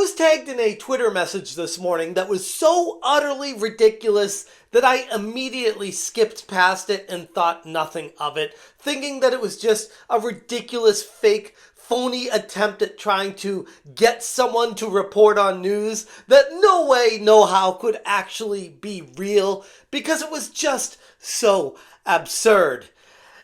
was tagged in a Twitter message this morning that was so utterly ridiculous that I immediately skipped past it and thought nothing of it, thinking that it was just a ridiculous, fake, phony attempt at trying to get someone to report on news that no way, no how could actually be real, because it was just so absurd.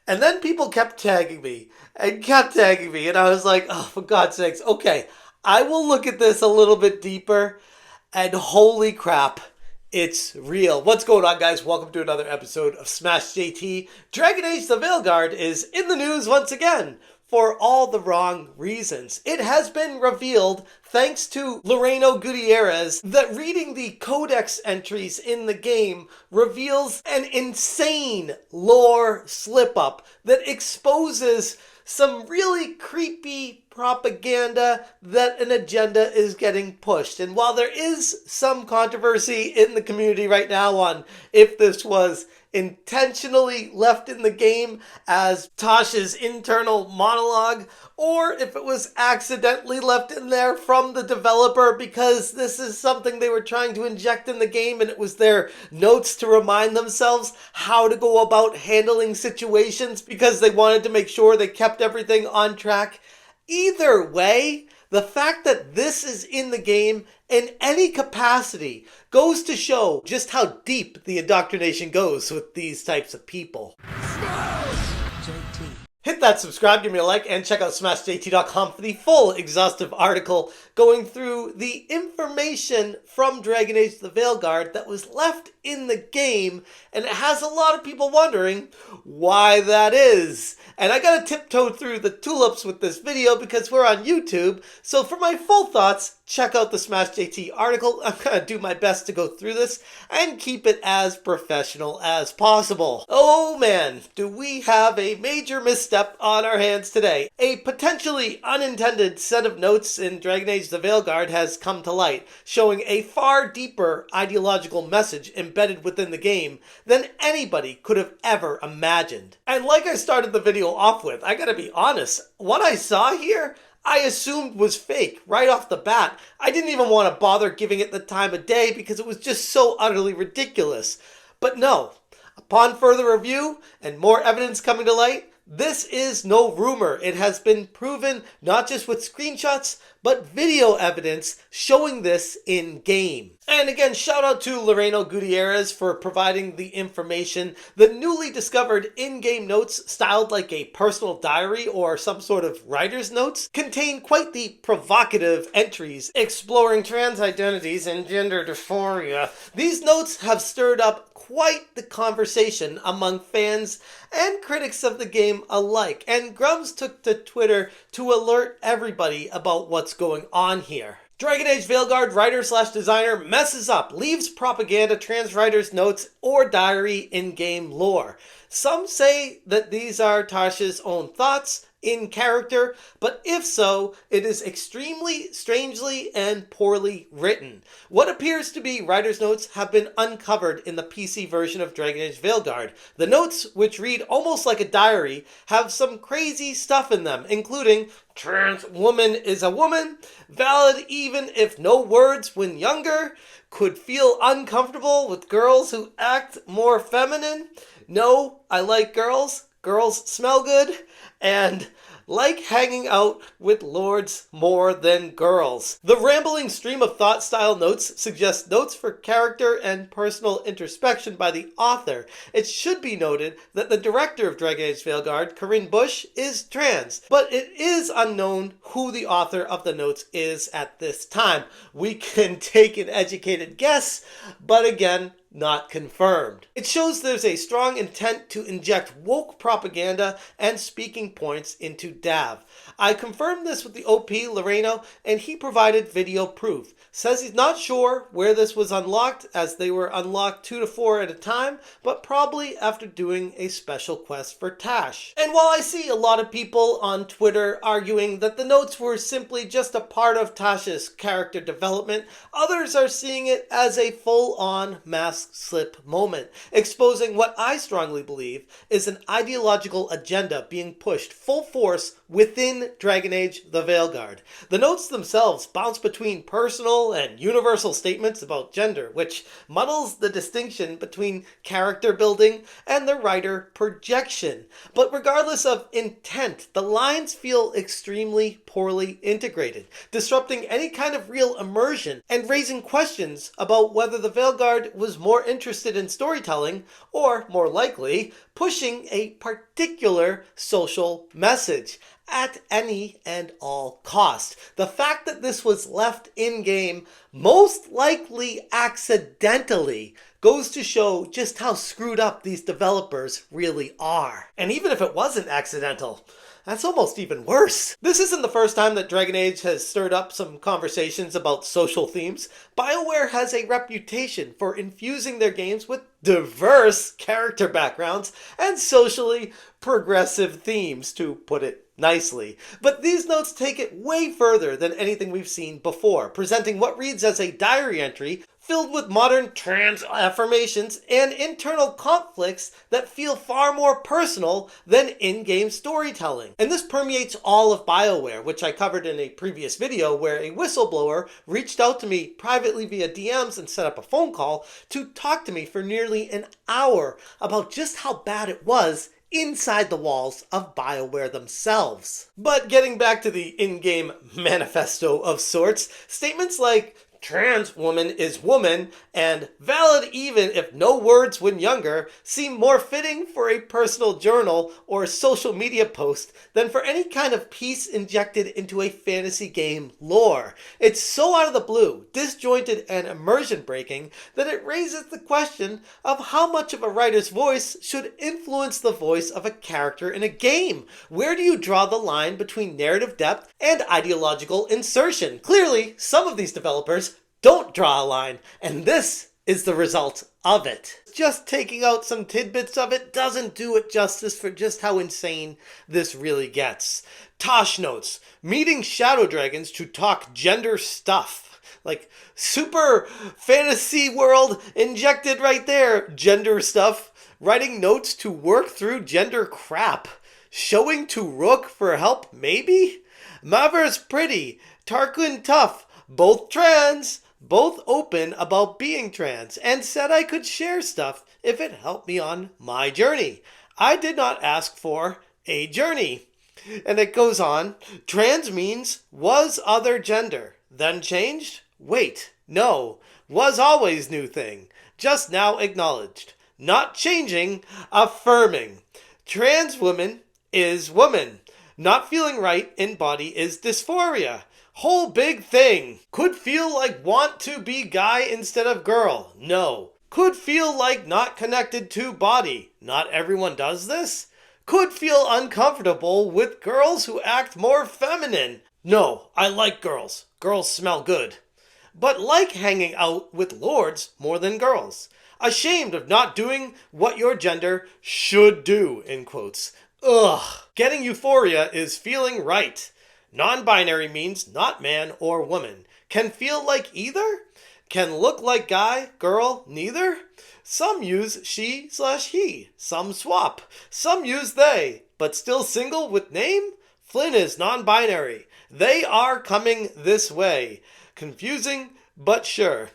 And then people kept tagging me, and I was like, oh, for God's sakes, okay, I will look at this a little bit deeper, and holy crap, it's real. What's going on, guys? Welcome to another episode of Smash JT. Dragon Age the Veilguard is in the news once again for all the wrong reasons. It has been revealed, thanks to Loreno Gutierrez, that reading the codex entries in the game reveals an insane lore slip-up that exposes some really creepy propaganda that an agenda is getting pushed. And while there is some controversy in the community right now on if this was intentionally left in the game as Taash's internal monologue, or if it was accidentally left in there from the developer because this is something they were trying to inject in the game and it was their notes to remind themselves how to go about handling situations because they wanted to make sure they kept everything on track. Either way, the fact that this is in the game in any capacity goes to show just how deep the indoctrination goes with these types of people. Hit that subscribe, give me a like, and check out smashjt.com for the full exhaustive article going through the information from Dragon Age the Veilguard that was left in the game, and it has a lot of people wondering why that is. And I gotta tiptoe through the tulips with this video because we're on YouTube, so for my full thoughts, check out the Smash JT article. I'm gonna do my best to go through this and keep it as professional as possible. Oh man, do we have a major misstep on our hands today. A potentially unintended set of notes in Dragon Age the Veilguard has come to light, showing a far deeper ideological message embedded within the game than anybody could have ever imagined. And like I started the video off with, I gotta be honest, what I saw here, I assumed was fake right off the bat. I didn't even want to bother giving it the time of day because it was just so utterly ridiculous. But no, upon further review and more evidence coming to light, this is no rumor. It has been proven not just with screenshots, but video evidence showing this in game. And again, shout out to Loreno Gutierrez for providing the information. The newly discovered in-game notes, styled like a personal diary or some sort of writer's notes, contain quite the provocative entries exploring trans identities and gender dysphoria. These notes have stirred up quite the conversation among fans and critics of the game alike, and Grubs took to Twitter to alert everybody about what's going on here. Dragon Age Veilguard writer/designer messes up, leaves propaganda, trans writer's notes, or diary in-game lore. Some say that these are Taash's own thoughts in character, but if so, it is extremely, strangely, and poorly written. What appears to be writer's notes have been uncovered in the PC version of Dragon Age Veilguard. The notes, which read almost like a diary, have some crazy stuff in them, including trans woman is a woman, valid even if no words when younger, could feel uncomfortable with girls who act more feminine, no, I like girls smell good, and like hanging out with lords more than girls. The rambling stream of thought-style notes suggests notes for character and personal introspection by the author. It should be noted that the director of Dragon Age Veilguard, Corinne Busche, is trans, but it is unknown who the author of the notes is at this time. We can take an educated guess, but again, not confirmed. It shows there's a strong intent to inject woke propaganda and speaking points into DAV. I confirmed this with the OP Loreno, and he provided video proof. Says he's not sure where this was unlocked, as they were unlocked 2 to 4 at a time, but probably after doing a special quest for Taash. And while I see a lot of people on Twitter arguing that the notes were simply just a part of Taash's character development, others are seeing it as a full-on mass mask slip moment, exposing what I strongly believe is an ideological agenda being pushed full force within Dragon Age the Veilguard. The notes themselves bounce between personal and universal statements about gender, which muddles the distinction between character building and the writer projection. But regardless of intent, the lines feel extremely poorly integrated, disrupting any kind of real immersion and raising questions about whether the Veilguard was more interested in storytelling or, more likely, pushing a particular social message at any and all cost. The fact that this was left in-game, most likely accidentally, goes to show just how screwed up these developers really are. And even if it wasn't accidental, that's almost even worse. This isn't the first time that Dragon Age has stirred up some conversations about social themes. BioWare has a reputation for infusing their games with diverse character backgrounds and socially progressive themes, to put it nicely. But these notes take it way further than anything we've seen before, presenting what reads as a diary entry filled with modern trans affirmations and internal conflicts that feel far more personal than in-game storytelling. And this permeates all of BioWare, which I covered in a previous video where a whistleblower reached out to me privately via DMs and set up a phone call to talk to me for nearly an hour about just how bad it was inside the walls of BioWare themselves. But getting back to the in-game manifesto of sorts, statements like trans woman is woman and valid even if no words when younger seem more fitting for a personal journal or social media post than for any kind of piece injected into a fantasy game lore. It's so out of the blue, disjointed and immersion breaking that it raises the question of how much of a writer's voice should influence the voice of a character in a game. Where do you draw the line between narrative depth and ideological insertion? Clearly, some of these developers don't draw a line, and this is the result of it. Just taking out some tidbits of it doesn't do it justice for just how insane this really gets. Taash notes, meeting shadow dragons to talk gender stuff. Like, super fantasy world injected right there, gender stuff. Writing notes to work through gender crap. Showing to Rook for help, maybe? Maver's pretty, Tarquin tough, both trans, both open about being trans, and said I could share stuff if it helped me on my journey. I did not ask for a journey. And it goes on, trans means was other gender, then changed? Wait, no, was always new thing, just now acknowledged. Not changing, affirming. Trans woman is woman. Not feeling right in body is dysphoria. Whole big thing. Could feel like want to be guy instead of girl. No. Could feel like not connected to body. Not everyone does this. Could feel uncomfortable with girls who act more feminine. No, I like girls. Girls smell good. But like hanging out with lords more than girls. Ashamed of not doing what your gender should do, in quotes. Ugh. Getting euphoria is feeling right. Non-binary means not man or woman. Can feel like either? Can look like guy, girl, neither? Some use she/he. Some swap. Some use they. But still single with name? Flynn is non-binary. They are coming this way. Confusing, but sure.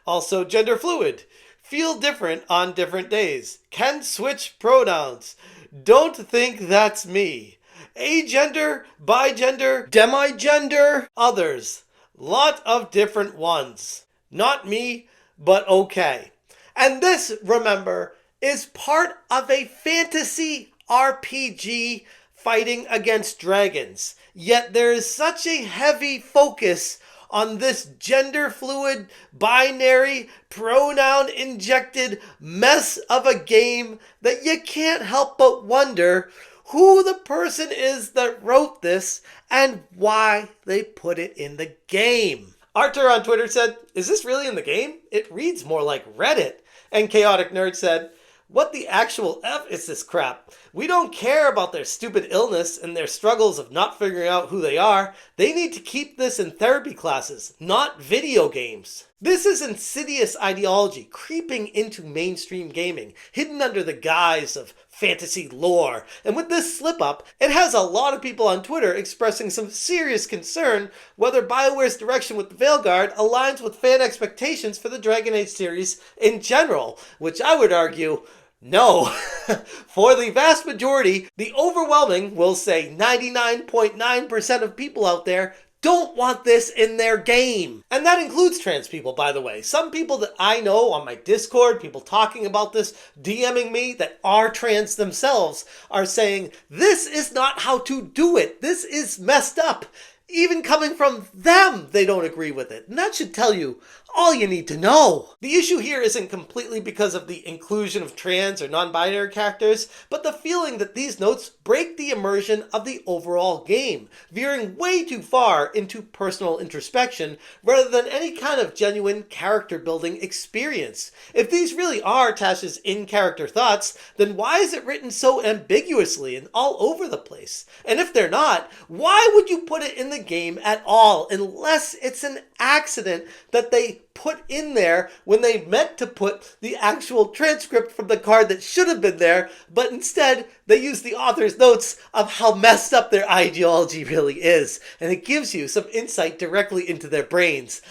Also gender fluid. Feel different on different days. Can switch pronouns. Don't think that's me. Agender, bigender, demigender, others. Lot of different ones. Not me, but okay. And this, remember, is part of a fantasy RPG fighting against dragons. Yet there is such a heavy focus on this gender fluid, binary, pronoun injected mess of a game that you can't help but wonder who the person is that wrote this and why they put it in the game. Arthur on Twitter said, "Is this really in the game? It reads more like Reddit." And Chaotic Nerd said, What the actual F is this crap? We don't care about their stupid illness and their struggles of not figuring out who they are. They need to keep this in therapy classes, not video games. This is insidious ideology creeping into mainstream gaming, hidden under the guise of fantasy lore. And with this slip-up, it has a lot of people on Twitter expressing some serious concern whether BioWare's direction with the Veilguard aligns with fan expectations for the Dragon Age series in general, which I would argue no. For the vast majority, the overwhelming, we'll say 99.9% of people out there don't want this in their game. And that includes trans people, by the way. Some people that I know on my Discord, people talking about this, DMing me that are trans themselves, are saying, this is not how to do it. This is messed up. Even coming from them, they don't agree with it. And that should tell you all you need to know. The issue here isn't completely because of the inclusion of trans or non-binary characters, but the feeling that these notes break the immersion of the overall game, veering way too far into personal introspection rather than any kind of genuine character building experience. If these really are Taash's in-character thoughts, then why is it written so ambiguously and all over the place? And if they're not, why would you put it in the game at all, unless it's an accident that they put in there when they meant to put the actual transcript from the card that should have been there, but instead they use the author's notes of how messed up their ideology really is, and it gives you some insight directly into their brains.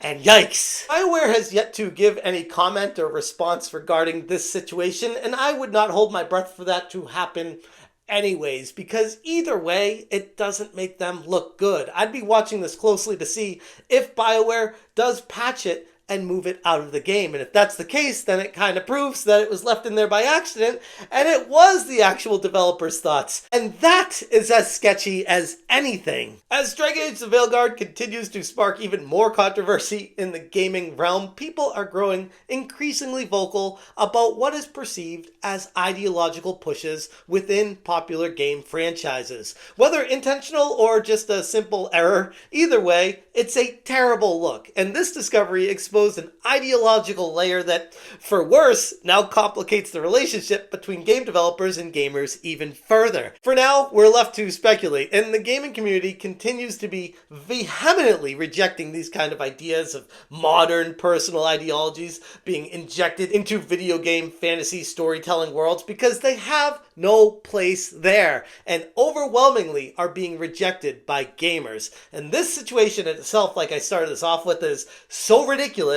And yikes! BioWare has yet to give any comment or response regarding this situation, and I would not hold my breath for that to happen anyways, because either way, it doesn't make them look good. I'd be watching this closely to see if BioWare does patch it and move it out of the game. And if that's the case, then it kind of proves that it was left in there by accident, and it was the actual developer's thoughts. And that is as sketchy as anything. As Dragon Age the Veilguard continues to spark even more controversy in the gaming realm, people are growing increasingly vocal about what is perceived as ideological pushes within popular game franchises. Whether intentional or just a simple error, either way, it's a terrible look. And this discovery exposed an ideological layer that, for worse, now complicates the relationship between game developers and gamers even further. For now, we're left to speculate, and the gaming community continues to be vehemently rejecting these kind of ideas of modern personal ideologies being injected into video game fantasy storytelling worlds because they have no place there, and overwhelmingly are being rejected by gamers. And this situation in itself, like I started this off with, is so ridiculous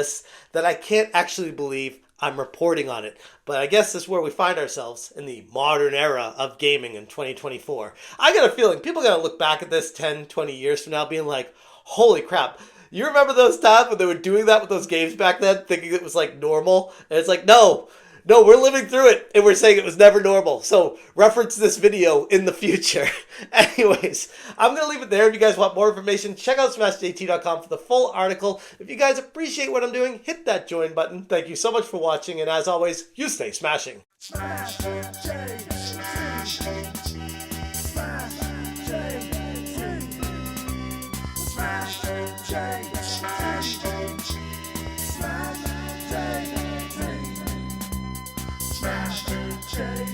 that I can't actually believe I'm reporting on it. But I guess this is where we find ourselves in the modern era of gaming in 2024. I got a feeling people are going to look back at this 10, 20 years from now being like, holy crap, you remember those times when they were doing that with those games back then, thinking it was like normal? And it's like, no, we're living through it, and we're saying it was never normal. So reference this video in the future. Anyways, I'm going to leave it there. If you guys want more information, check out smashjt.com for the full article. If you guys appreciate what I'm doing, hit that join button. Thank you so much for watching, and as always, you stay smashing. Smash J.